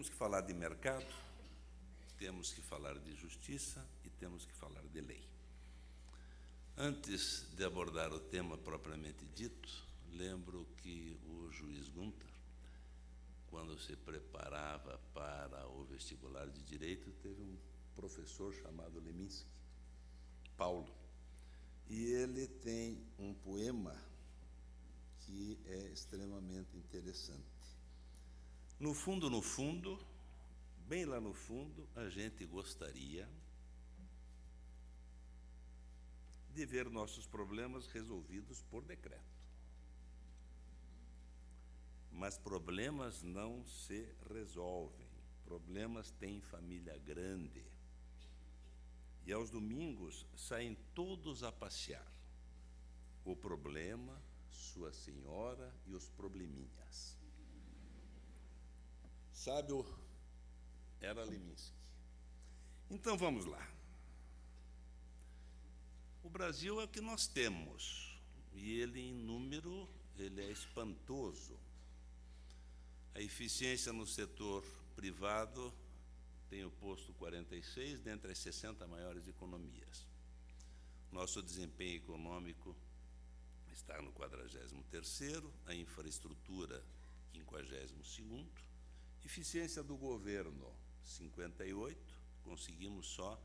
temos que falar de mercado, temos que falar de justiça e temos que falar de lei. Antes de abordar o tema propriamente dito, lembro que o juiz Gunter, quando se preparava para o vestibular de Direito, teve um professor chamado Leminski, Paulo, e ele tem um poema que é extremamente interessante. No fundo, bem lá no fundo, a gente gostaria de ver nossos problemas resolvidos por decreto. Mas problemas não se resolvem. Problemas têm família grande. E aos domingos saem todos a passear. O problema, sua senhora e os probleminhas. Sabe, era Leminski. Então, vamos lá. O Brasil é o que nós temos, e ele, em número, ele é espantoso. A eficiência no setor privado tem o posto 46 dentre as 60 maiores economias. Nosso desempenho econômico está no 43º, a infraestrutura, 52º, eficiência do governo, 58, conseguimos só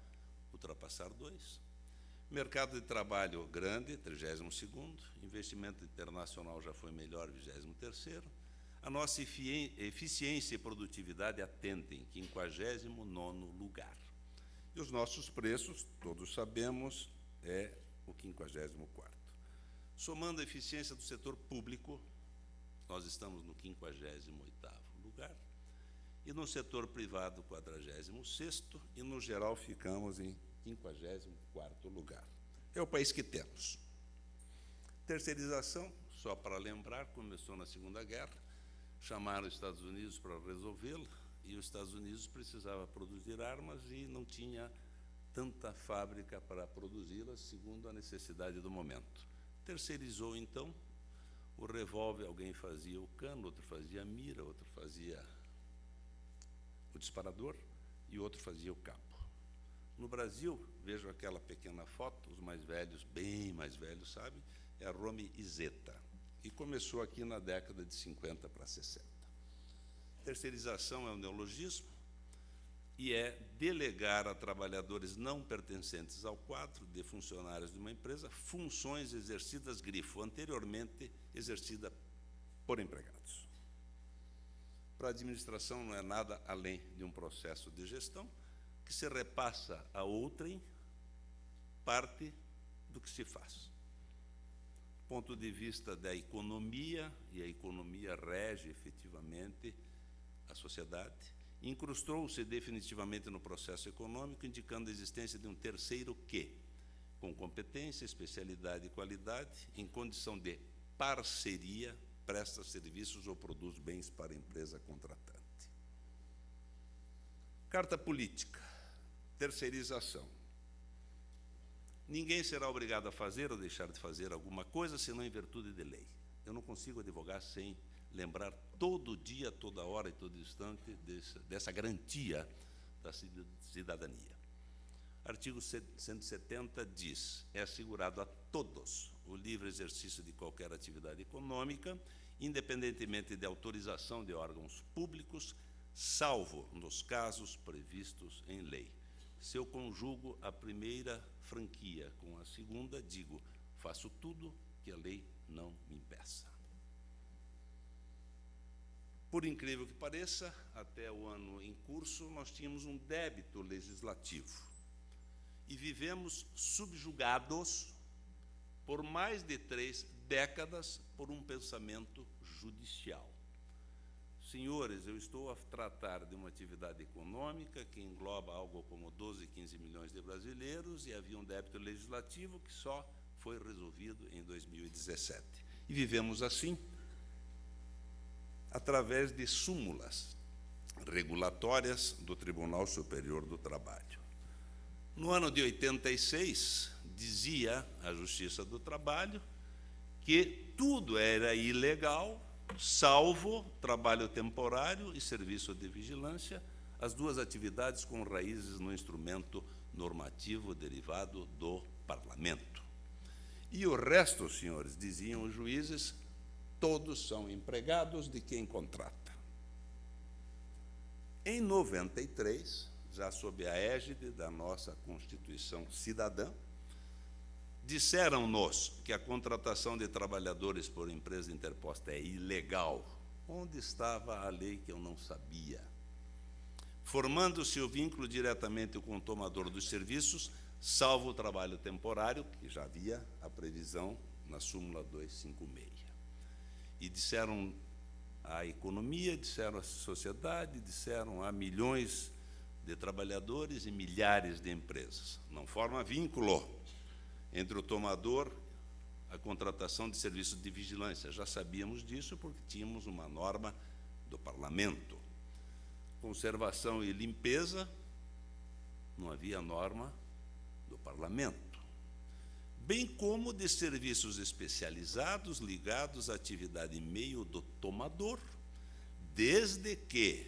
ultrapassar 2. Mercado de trabalho grande, 32º, investimento internacional já foi melhor, 23º. A nossa eficiência e produtividade atendem, 59º lugar. E os nossos preços, todos sabemos, é o 54º. Somando a eficiência do setor público, nós estamos no 58º lugar. E no setor privado, 46º, e no geral ficamos em 54º lugar. É o país que temos. Terceirização, só para lembrar, começou na Segunda Guerra, chamaram os Estados Unidos para resolvê-la, e os Estados Unidos precisava produzir armas e não tinha tanta fábrica para produzi-las, segundo a necessidade do momento. Terceirizou, então, o revólver, alguém fazia o cano, outro fazia a mira, outro fazia o disparador e outro fazia o cabo. No Brasil, vejo aquela pequena foto, os mais velhos, bem mais velhos, sabem, é a Rome Isetta, e começou aqui na década de 50 para 60. Terceirização é um neologismo e é delegar a trabalhadores não pertencentes ao quadro de funcionários de uma empresa funções exercidas, grifo, anteriormente exercida por empregados. Para a administração não é nada além de um processo de gestão que se repassa a outrem parte do que se faz. Ponto de vista da economia, e a economia rege efetivamente a sociedade, incrustou-se definitivamente no processo econômico, indicando a existência de um terceiro que, com competência, especialidade e qualidade, em condição de parceria, presta serviços ou produz bens para a empresa contratante. Carta política, terceirização. Ninguém será obrigado a fazer ou deixar de fazer alguma coisa, senão em virtude de lei. Eu não consigo advogar sem lembrar todo dia, toda hora e todo instante dessa garantia da cidadania. Artigo 170 diz: é assegurado a todos o livre exercício de qualquer atividade econômica, independentemente de autorização de órgãos públicos, salvo nos casos previstos em lei. Se eu conjugo a primeira franquia com a segunda, digo: faço tudo que a lei não me impeça. Por incrível que pareça, até o ano em curso, nós tínhamos um débito legislativo e vivemos subjugados por mais de 3 décadas por um pensamento judicial. Senhores, eu estou a tratar de uma atividade econômica que engloba algo como 12, 15 milhões de brasileiros e havia um débito legislativo que só foi resolvido em 2017. E vivemos assim, através de súmulas regulatórias do Tribunal Superior do Trabalho. No ano de 86, dizia a Justiça do Trabalho que tudo era ilegal salvo trabalho temporário e serviço de vigilância, as duas atividades com raízes no instrumento normativo derivado do Parlamento. E o resto, senhores, diziam os juízes, todos são empregados de quem contrata. Em 93, já sob a égide da nossa Constituição Cidadã, disseram-nos que a contratação de trabalhadores por empresa interposta é ilegal. Onde estava a lei que eu não sabia? Formando-se o vínculo diretamente com o tomador dos serviços, salvo o trabalho temporário, que já havia a previsão na súmula 256. E disseram à economia, disseram à sociedade, disseram a milhões de trabalhadores e milhares de empresas. Não forma vínculo entre o tomador e a contratação de serviços de vigilância. Já sabíamos disso porque tínhamos uma norma do Parlamento. Conservação e limpeza, não havia norma do Parlamento. Bem como de serviços especializados ligados à atividade e meio do tomador, desde que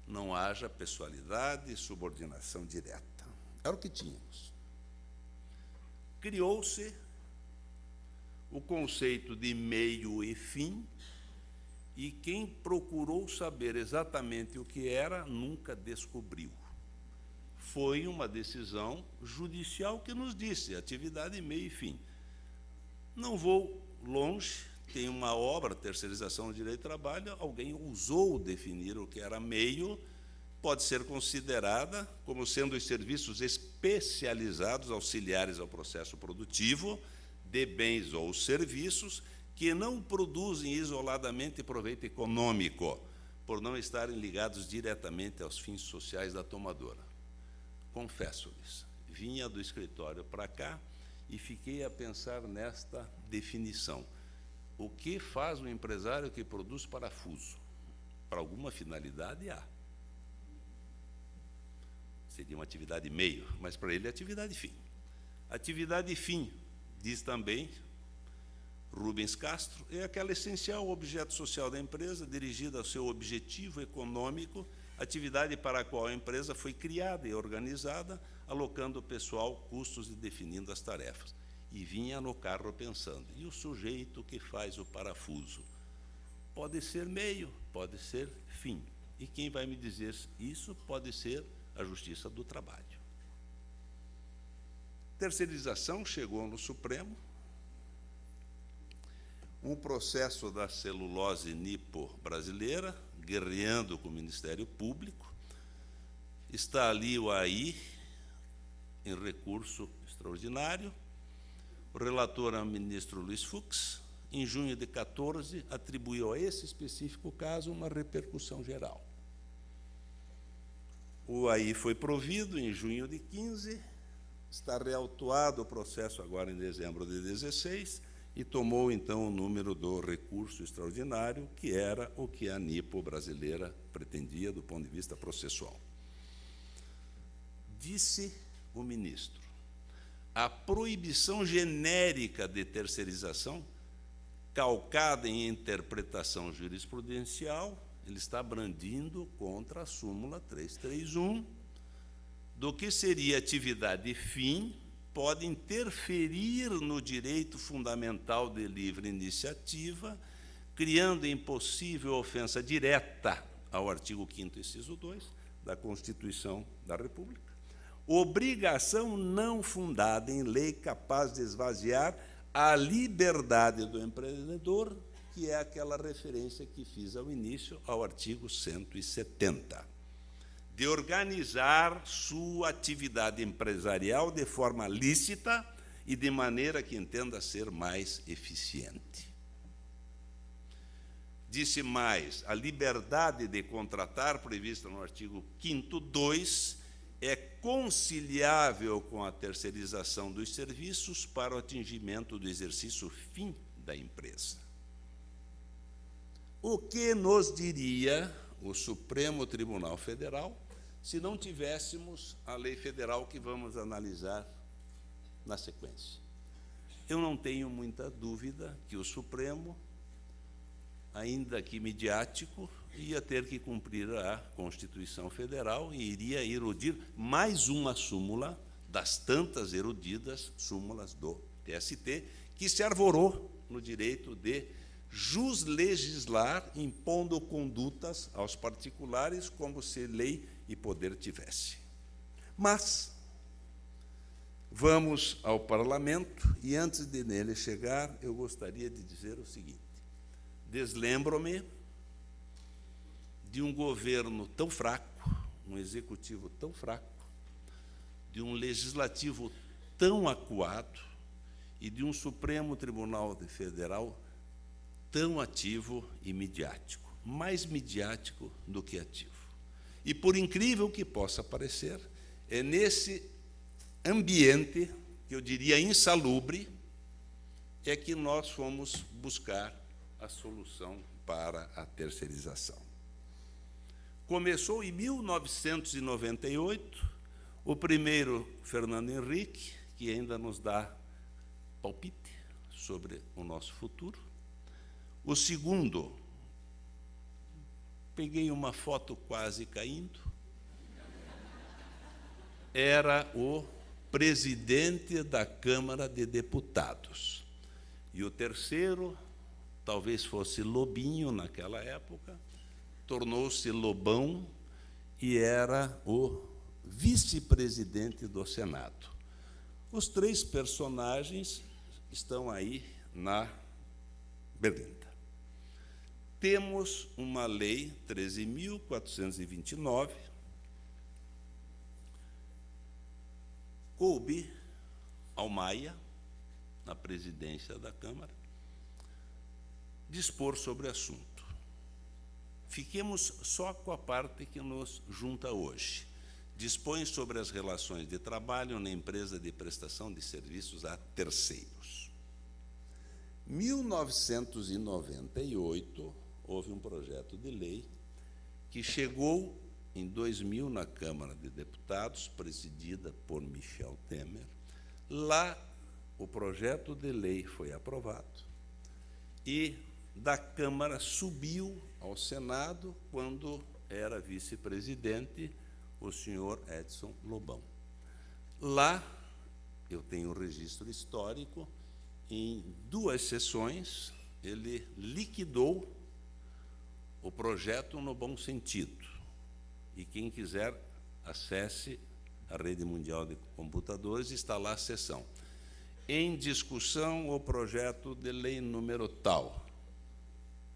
não haja pessoalidade e subordinação direta. Era o que tínhamos. Criou-se o conceito de meio e fim, e quem procurou saber exatamente o que era, nunca descobriu. Foi uma decisão judicial que nos disse, atividade, meio e fim. Não vou longe, tem uma obra, Terceirização do Direito do Trabalho, alguém ousou definir o que era meio, pode ser considerada como sendo os serviços especializados, auxiliares ao processo produtivo, de bens ou serviços, que não produzem isoladamente proveito econômico, por não estarem ligados diretamente aos fins sociais da tomadora. Confesso-lhes, vinha do escritório para cá e fiquei a pensar nesta definição. O que faz um empresário que produz parafuso? Para alguma finalidade, há. Seria uma atividade meio, mas para ele é atividade fim. Atividade fim, diz também Rubens Castro, é aquela essencial objeto social da empresa, dirigida ao seu objetivo econômico, atividade para a qual a empresa foi criada e organizada, alocando pessoal, custos e definindo as tarefas. E vinha no carro pensando, e o sujeito que faz o parafuso? Pode ser meio, pode ser fim. E quem vai me dizer isso pode ser a Justiça do Trabalho. Terceirização chegou no Supremo, um processo da celulose nipo brasileira, guerreando com o Ministério Público. Está ali o AI, em recurso extraordinário. O relator é o ministro Luiz Fux. Em junho de 14, atribuiu a esse específico caso uma repercussão geral. O AI foi provido em junho de 15, está reautuado o processo agora em dezembro de 16, e tomou, então, o número do recurso extraordinário, que era o que a nipo brasileira pretendia do ponto de vista processual. Disse o ministro, a proibição genérica de terceirização, calcada em interpretação jurisprudencial, ele está brandindo contra a súmula 331, do que seria atividade fim, pode interferir no direito fundamental de livre iniciativa, criando impossível ofensa direta ao artigo 5º, inciso 2, da Constituição da República. Obrigação não fundada em lei capaz de esvaziar a liberdade do empreendedor, que é aquela referência que fiz ao início, ao artigo 170. De organizar sua atividade empresarial de forma lícita e de maneira que entenda ser mais eficiente. Disse mais, a liberdade de contratar, prevista no artigo 5º, 2, é conciliável com a terceirização dos serviços para o atingimento do exercício fim da empresa. O que nos diria o Supremo Tribunal Federal se não tivéssemos a lei federal que vamos analisar na sequência? Eu não tenho muita dúvida que o Supremo ainda que midiático, ia ter que cumprir a Constituição Federal e iria erudir mais uma súmula das tantas erudidas súmulas do TST, que se arvorou no direito de juslegislar, impondo condutas aos particulares como se lei e poder tivesse. Mas vamos ao parlamento, e antes de nele chegar, eu gostaria de dizer o seguinte: deslembro-me de um governo tão fraco, um executivo tão fraco, de um legislativo tão acuado e de um Supremo Tribunal Federal tão ativo e midiático, mais midiático do que ativo. E, por incrível que possa parecer, é nesse ambiente, que eu diria insalubre, é que nós fomos buscar a solução para a terceirização. Começou em 1998, o primeiro, Fernando Henrique, que ainda nos dá palpite sobre o nosso futuro. O segundo, peguei uma foto quase caindo, era o presidente da Câmara de Deputados. E o terceiro, talvez fosse Lobinho naquela época, tornou-se Lobão e era o vice-presidente do Senado. Os três personagens estão aí na berlinda. Temos uma lei 13.429, coube ao Maia, na presidência da Câmara, dispor sobre o assunto. Fiquemos só com a parte que nos junta hoje. Dispõe sobre as relações de trabalho na empresa de prestação de serviços a terceiros. Em 1998, houve um projeto de lei que chegou em 2000 na Câmara de Deputados, presidida por Michel Temer. Lá, o projeto de lei foi aprovado e da Câmara subiu ao Senado, quando era vice-presidente o senhor Edson Lobão. Lá, eu tenho um registro histórico, em 2 sessões, ele liquidou o projeto no bom sentido. E quem quiser, acesse a Rede Mundial de Computadores, está lá a sessão. Em discussão, o projeto de lei número tal.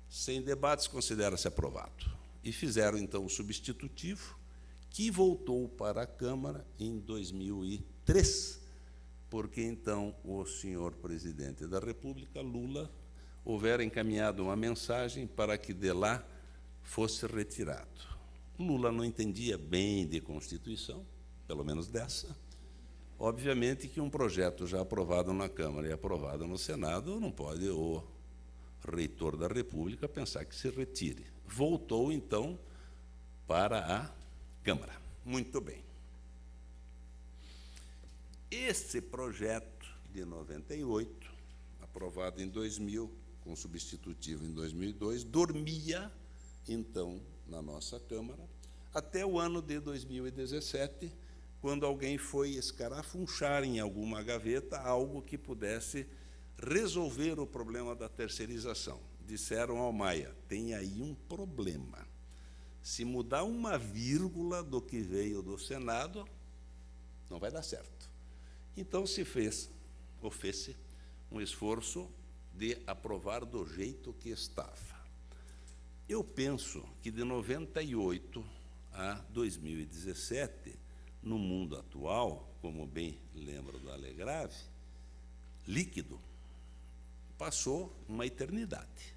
Sem debates, considera-se aprovado. E fizeram, então, o substitutivo, que voltou para a Câmara em 2003, porque, então, o senhor presidente da República, Lula, houvera encaminhado uma mensagem para que de lá fosse retirado. Lula não entendia bem de Constituição, pelo menos dessa. Obviamente que um projeto já aprovado na Câmara e aprovado no Senado, não pode o reitor da República pensar que se retire. Voltou, então, para a Câmara. Muito bem. Esse projeto de 98, aprovado em 2000, com substitutivo em 2002, dormia, então, na nossa Câmara, até o ano de 2017, quando alguém foi escarafunchar em alguma gaveta algo que pudesse resolver o problema da terceirização. Disseram ao Maia: tem aí um problema. Se mudar uma vírgula do que veio do Senado, não vai dar certo. Então se fez, ou fez-se, um esforço de aprovar do jeito que estava. Eu penso que de 98 a 2017, no mundo atual, como bem lembro do Alegrave, líquido, passou uma eternidade.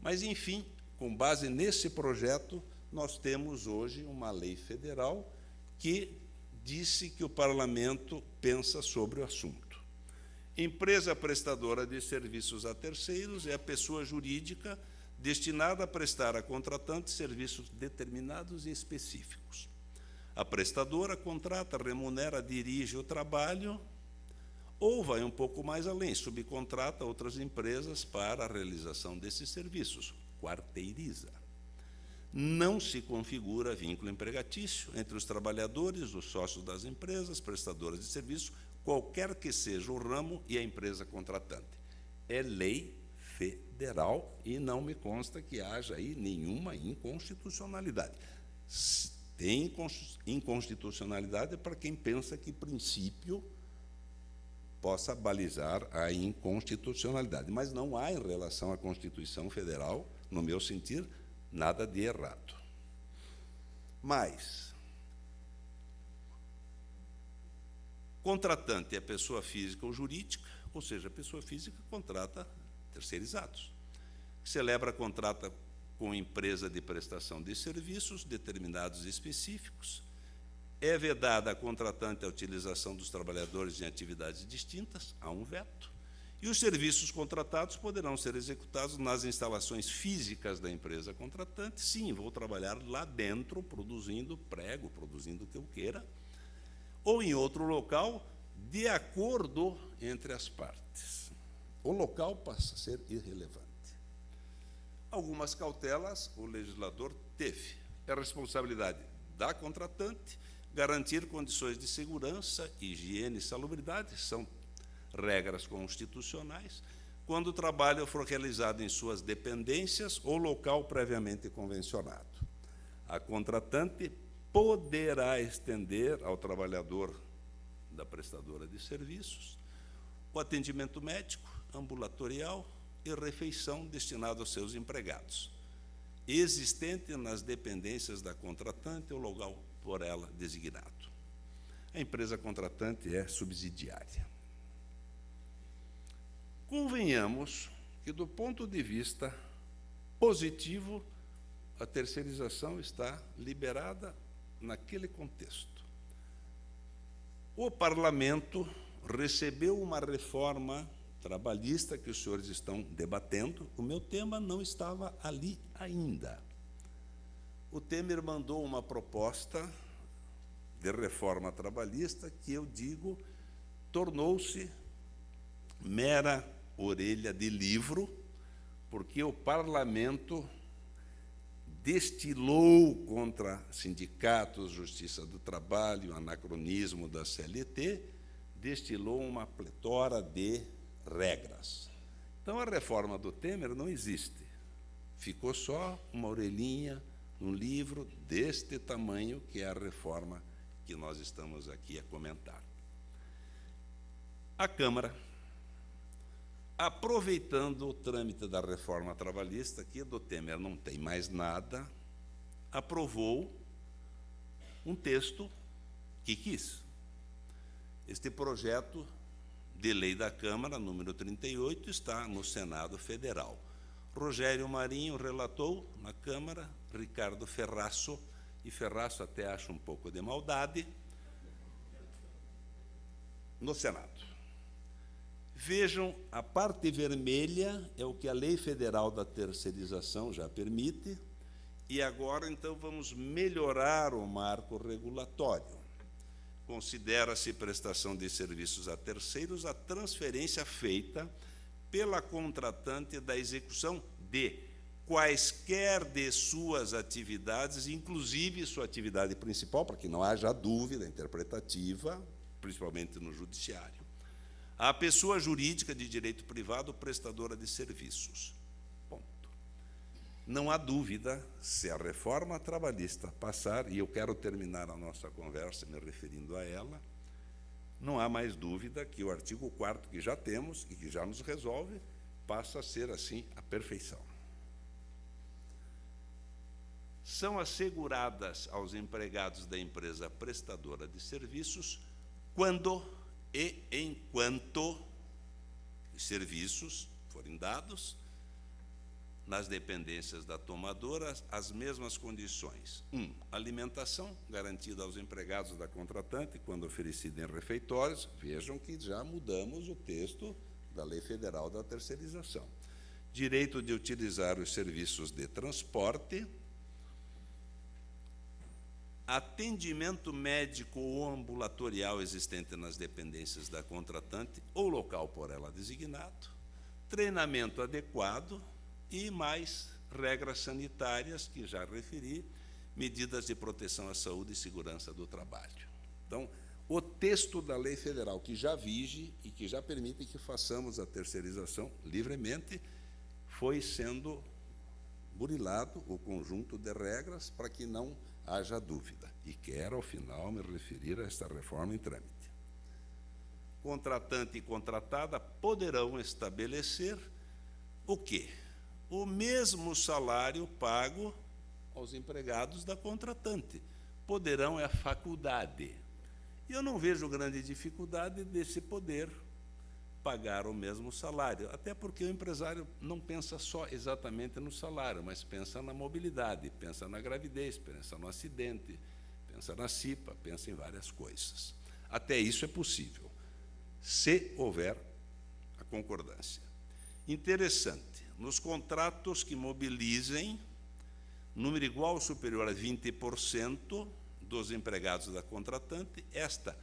Mas, enfim, com base nesse projeto, nós temos hoje uma lei federal que disse que o parlamento pensa sobre o assunto. Empresa prestadora de serviços a terceiros é a pessoa jurídica destinada a prestar a contratante serviços determinados e específicos. A prestadora contrata, remunera, dirige o trabalho, ou vai um pouco mais além, subcontrata outras empresas para a realização desses serviços, quarteiriza. Não se configura vínculo empregatício entre os trabalhadores, os sócios das empresas, prestadoras de serviço, qualquer que seja o ramo e a empresa contratante. É lei federal e não me consta que haja aí nenhuma inconstitucionalidade. Tem inconstitucionalidade para quem pensa que princípio possa balizar a inconstitucionalidade, mas não há, em relação à Constituição Federal, no meu sentir, nada de errado. Mas contratante é pessoa física ou jurídica, ou seja, a pessoa física contrata terceirizados. Celebra contrato com empresa de prestação de serviços determinados e específicos. É vedada a contratante a utilização dos trabalhadores em atividades distintas, há um veto. E os serviços contratados poderão ser executados nas instalações físicas da empresa contratante. Sim, vou trabalhar lá dentro, produzindo prego, produzindo o que eu queira, ou em outro local, de acordo entre as partes. O local passa a ser irrelevante. Algumas cautelas o legislador teve. É responsabilidade da contratante garantir condições de segurança, higiene e salubridade, são regras constitucionais, quando o trabalho for realizado em suas dependências ou local previamente convencionado. A contratante poderá estender ao trabalhador da prestadora de serviços o atendimento médico, ambulatorial e refeição destinado aos seus empregados, existente nas dependências da contratante ou local por ela designado. A empresa contratante é subsidiária. Convenhamos que, do ponto de vista positivo, a terceirização está liberada naquele contexto. O parlamento recebeu uma reforma trabalhista que os senhores estão debatendo. O meu tema não estava ali ainda. O Temer mandou uma proposta de reforma trabalhista que, eu digo, tornou-se mera orelha de livro, porque o parlamento destilou contra sindicatos, justiça do trabalho, anacronismo da CLT, destilou uma pletora de regras. Então, a reforma do Temer não existe. Ficou só uma orelhinha num livro deste tamanho, que é a reforma que nós estamos aqui a comentar. A Câmara, aproveitando o trâmite da reforma trabalhista, que do Temer não tem mais nada, aprovou um texto que quis. Este projeto de lei da Câmara, número 38, está no Senado Federal. Rogério Marinho relatou na Câmara, Ricardo Ferraço, e Ferraço até acha um pouco de maldade, no Senado. Vejam, a parte vermelha é o que a Lei Federal da Terceirização já permite, e agora, então, vamos melhorar o marco regulatório. Considera-se prestação de serviços a terceiros a transferência feita pela contratante da execução de quaisquer de suas atividades, inclusive sua atividade principal, para que não haja dúvida interpretativa, principalmente no judiciário, a pessoa jurídica de direito privado prestadora de serviços. Ponto. Não há dúvida, se a reforma trabalhista passar, e eu quero terminar a nossa conversa me referindo a ela, não há mais dúvida que o artigo 4º que já temos e que já nos resolve, passa a ser, assim, a perfeição. São asseguradas aos empregados da empresa prestadora de serviços quando e enquanto os serviços forem dados nas dependências da tomadora as mesmas condições. 1. Alimentação garantida aos empregados da contratante quando oferecida em refeitórios. Vejam que já mudamos o texto da Lei Federal da Terceirização. Direito de utilizar os serviços de transporte, atendimento médico ou ambulatorial existente nas dependências da contratante ou local por ela designado, treinamento adequado e mais regras sanitárias, que já referi, medidas de proteção à saúde e segurança do trabalho. Então, o texto da lei federal, que já vige e que já permite que façamos a terceirização livremente, foi sendo burilado o conjunto de regras para que não haja dúvida. E quero, ao final, me referir a esta reforma em trâmite. Contratante e contratada poderão estabelecer o quê? O mesmo salário pago aos empregados da contratante. Poderão é a faculdade. E eu não vejo grande dificuldade desse poder pagar o mesmo salário, até porque o empresário não pensa só exatamente no salário, mas pensa na mobilidade, pensa na gravidez, pensa no acidente, pensa na CIPA, pensa em várias coisas. Até isso é possível, se houver a concordância. Interessante, nos contratos que mobilizem número igual ou superior a 20% dos empregados da contratante, esta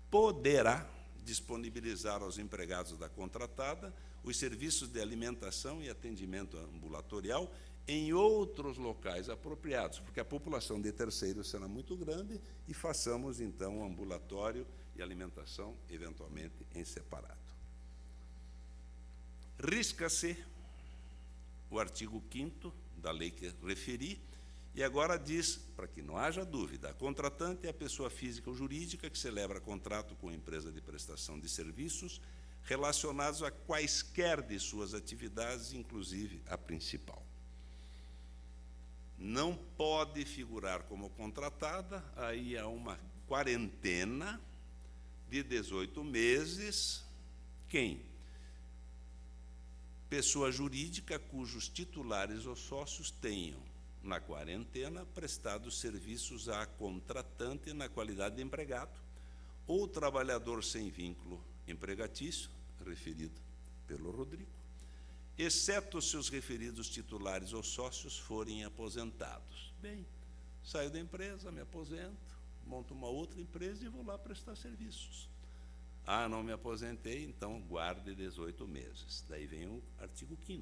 poderá disponibilizar aos empregados da contratada os serviços de alimentação e atendimento ambulatorial em outros locais apropriados, porque a população de terceiros será muito grande e façamos, então, ambulatório e alimentação, eventualmente, em separado. Risca-se o artigo 5º da lei que referi, e agora diz, para que não haja dúvida, a contratante é a pessoa física ou jurídica que celebra contrato com a empresa de prestação de serviços relacionados a quaisquer de suas atividades, inclusive a principal. Não pode figurar como contratada, aí há uma quarentena de 18 meses. Quem? Pessoa jurídica cujos titulares ou sócios tenham, na quarentena, prestado serviços à contratante na qualidade de empregado, ou trabalhador sem vínculo empregatício, referido pelo Rodrigo, exceto se os referidos titulares ou sócios forem aposentados. Bem, saio da empresa, me aposento, monto uma outra empresa e vou lá prestar serviços. Ah, não me aposentei, então guarde 18 meses. Daí vem o artigo 5º.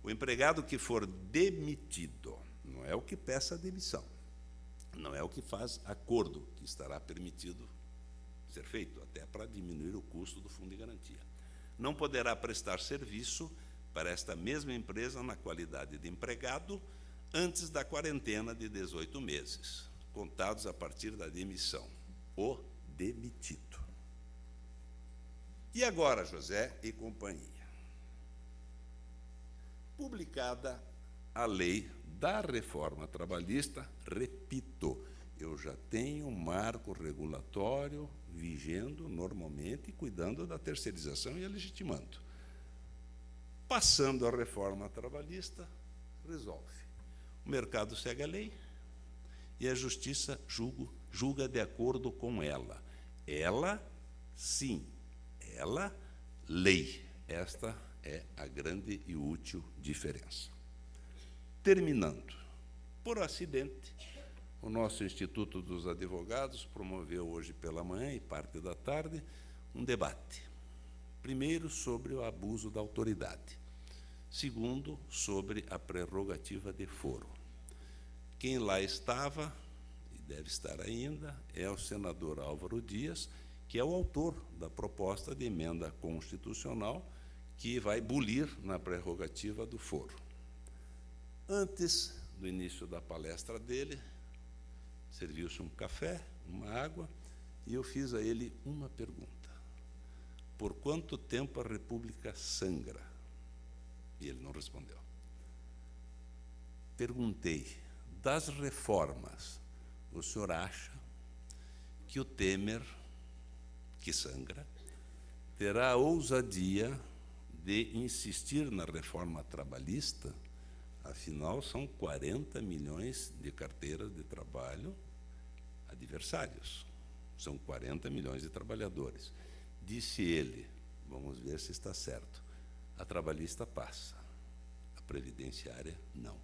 O empregado que for demitido, não é o que peça a demissão, não é o que faz acordo, que estará permitido ser feito, até para diminuir o custo do fundo de garantia. Não poderá prestar serviço para esta mesma empresa na qualidade de empregado antes da quarentena de 18 meses, contados a partir da demissão. O demitido. E agora, José e companhia? Publicada a lei da reforma trabalhista, repito, eu já tenho um marco regulatório vigendo normalmente, cuidando da terceirização e a legitimando. Passando a reforma trabalhista, resolve. O mercado segue a lei e a justiça julga de acordo com ela. Ela, sim, ela, lei. Esta é a grande e útil diferença. Terminando, por acidente, o nosso Instituto dos Advogados promoveu hoje pela manhã e parte da tarde um debate. Primeiro, sobre o abuso da autoridade. Segundo, sobre a prerrogativa de foro. Quem lá estava, e deve estar ainda, é o senador Álvaro Dias, que é o autor da proposta de emenda constitucional que vai bulir na prerrogativa do foro. Antes do início da palestra dele, serviu-se um café, uma água, e eu fiz a ele uma pergunta. Por quanto tempo a República sangra? E ele não respondeu. Perguntei, das reformas, o senhor acha que o Temer, que sangra, terá a ousadia de insistir na reforma trabalhista? Afinal, são 40 milhões de carteiras de trabalho adversários. São 40 milhões de trabalhadores. Disse ele, vamos ver se está certo, a trabalhista passa, a previdenciária não.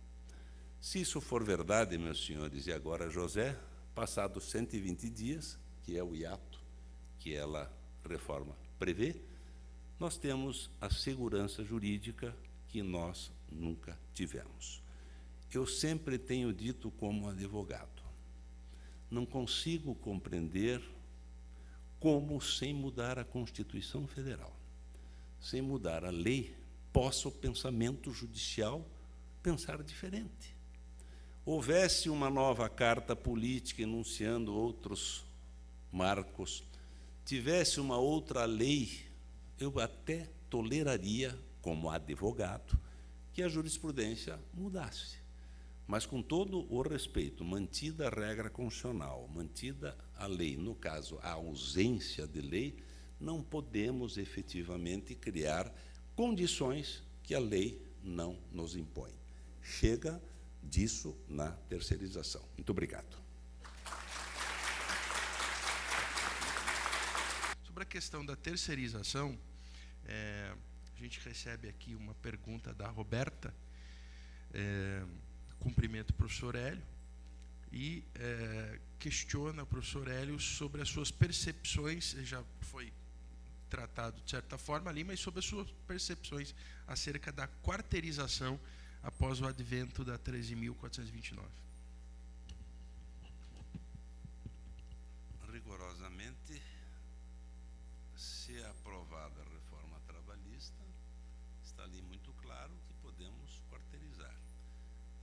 Se isso for verdade, meus senhores, e agora, José, passados 120 dias, que é o hiato que ela reforma prevê, nós temos a segurança jurídica que nós nunca tivemos. Eu sempre tenho dito como advogado, não consigo compreender como, sem mudar a Constituição Federal, sem mudar a lei, possa o pensamento judicial pensar diferente. Houvesse uma nova carta política enunciando outros marcos, tivesse uma outra lei, eu até toleraria, como advogado, que a jurisprudência mudasse. Mas, com todo o respeito, mantida a regra constitucional, mantida a lei, no caso, a ausência de lei, não podemos efetivamente criar condições que a lei não nos impõe. Chega disso na terceirização. Muito obrigado. Sobre a questão da terceirização, a gente recebe aqui uma pergunta da Roberta, cumprimenta o professor Hélio, e questiona o professor Hélio sobre as suas percepções, já foi tratado de certa forma ali, mas sobre as suas percepções acerca da quarteirização após o advento da 13.429. Rigorosamente, se é aprovada a reforma trabalhista, está ali muito claro que podemos quarteirizar.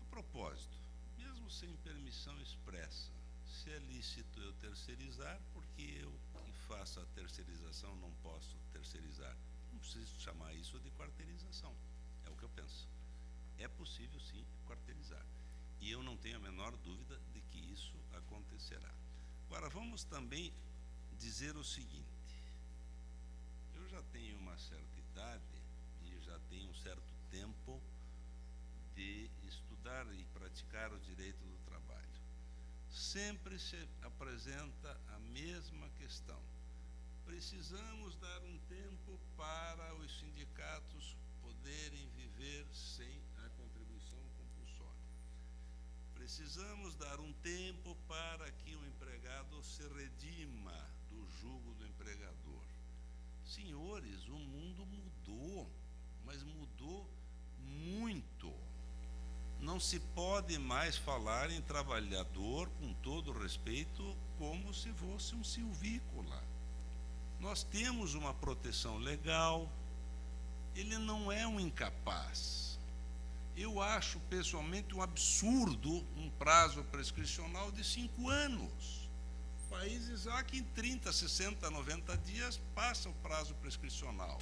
A propósito, mesmo sem permissão expressa, se é lícito eu terceirizar, porque eu que faço a terceirização não posso terceirizar. Não preciso chamar isso de quarteirização, é o que eu penso. É possível, sim, quarteirizar. E eu não tenho a menor dúvida de que isso acontecerá. Agora, vamos também dizer o seguinte. Eu já tenho uma certa idade e já tenho um certo tempo de estudar e praticar o direito do trabalho. Sempre se apresenta a mesma questão. Precisamos dar um tempo para os sindicatos poderem viver sem a contribuição compulsória. Precisamos dar um tempo para que o empregado se redima do jugo do empregador. Senhores, o mundo mudou, mas mudou muito. Não se pode mais falar em trabalhador, com todo respeito, como se fosse um silvícola. Nós temos uma proteção legal, ele não é um incapaz. Eu acho, pessoalmente, um absurdo um prazo prescricional de 5 anos. Países há que em 30, 60, 90 dias passa o prazo prescricional.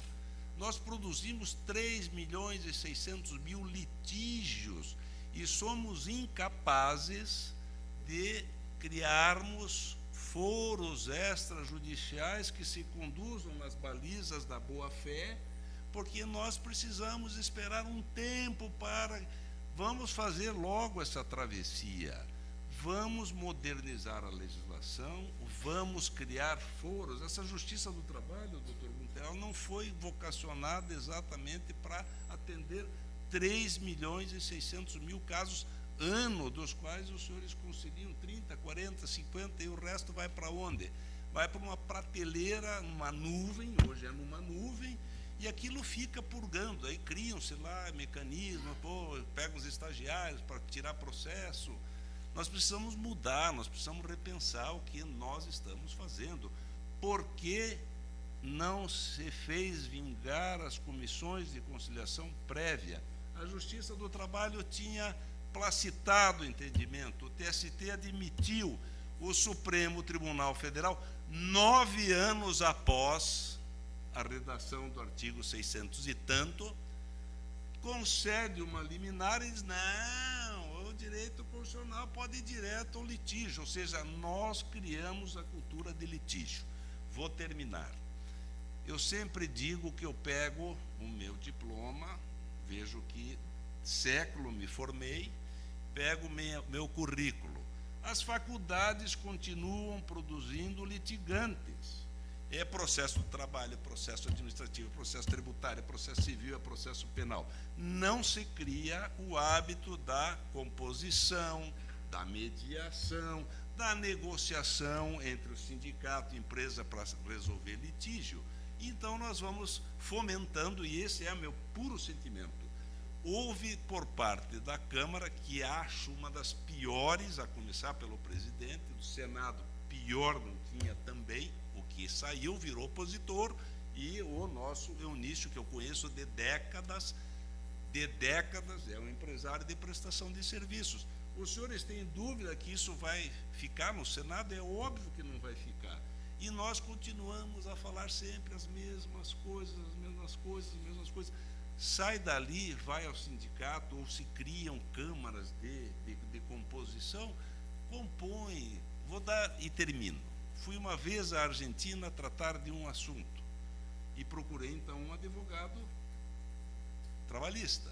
Nós produzimos 3.600.000 litígios e somos incapazes de criarmos foros extrajudiciais que se conduzam nas balizas da boa-fé, porque nós precisamos esperar um tempo para... Vamos fazer logo essa travessia, vamos modernizar a legislação, vamos criar foros. Essa Justiça do Trabalho, doutor Guntel, não foi vocacionada exatamente para atender 3.600.000 casos ano, dos quais os senhores conciliam 30, 40, 50, e o resto vai para onde? Vai para uma prateleira, numa nuvem, hoje é numa nuvem, e aquilo fica purgando. Aí criam-se lá mecanismos, pegam os estagiários para tirar processo. Nós precisamos mudar, nós precisamos repensar o que nós estamos fazendo. Por que não se fez vingar as comissões de conciliação prévia? A Justiça do Trabalho tinha placitado o entendimento, o TST admitiu, o Supremo Tribunal Federal, 9 anos após a redação do artigo 600 e tanto, concede uma liminar e diz, não, o direito constitucional pode ir direto ao litígio, ou seja, nós criamos a cultura de litígio. Vou terminar. Eu sempre digo que eu pego o meu diploma, vejo que século me formei, pego meu currículo. As faculdades continuam produzindo litigantes. É processo do trabalho, é processo administrativo, é processo tributário, é processo civil, é processo penal. Não se cria o hábito da composição, da mediação, da negociação entre o sindicato e a empresa para resolver litígio. Então, nós vamos fomentando, e esse é meu puro sentimento, Houve por parte da Câmara, que acho uma das piores, a começar pelo presidente, do Senado pior não tinha também, o que saiu virou opositor, e o nosso Eunício, que eu conheço de décadas, é um empresário de prestação de serviços. Os senhores têm dúvida que isso vai ficar no Senado? É óbvio que não vai ficar. E nós continuamos a falar sempre as mesmas coisas, as mesmas coisas, as mesmas coisas. Sai dali, vai ao sindicato, ou se criam câmaras de composição, compõe. Vou dar e termino. Fui uma vez à Argentina tratar de um assunto e procurei então um advogado trabalhista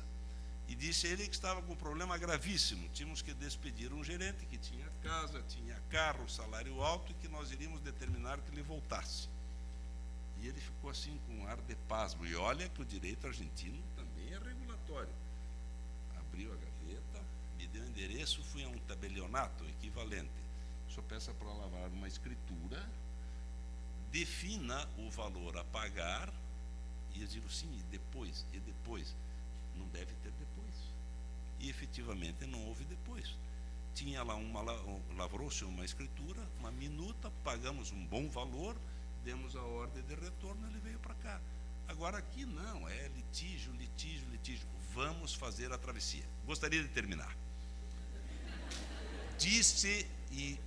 e disse a ele que estava com um problema gravíssimo. Tínhamos que despedir um gerente que tinha casa, tinha carro, salário alto, e que nós iríamos determinar que ele voltasse. E ele ficou assim com um ar de pasmo. E olha que o direito argentino também é regulatório. Abriu a gaveta, me deu o endereço, fui a um tabelionato equivalente. Só peça para lavar uma escritura, defina o valor a pagar, e eu digo, sim, e depois? Não deve ter depois. E efetivamente não houve depois. Tinha lá lavrou-se uma escritura, uma minuta, pagamos um bom valor, demos a ordem de retorno, ele veio para cá. Agora aqui não, é litígio. Vamos fazer a travessia. Gostaria de terminar. Disse, e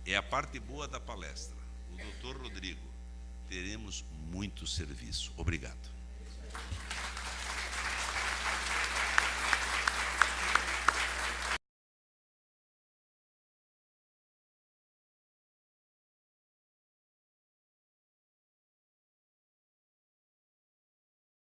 é a parte boa da palestra, o doutor Rodrigo, teremos muito serviço. Obrigado.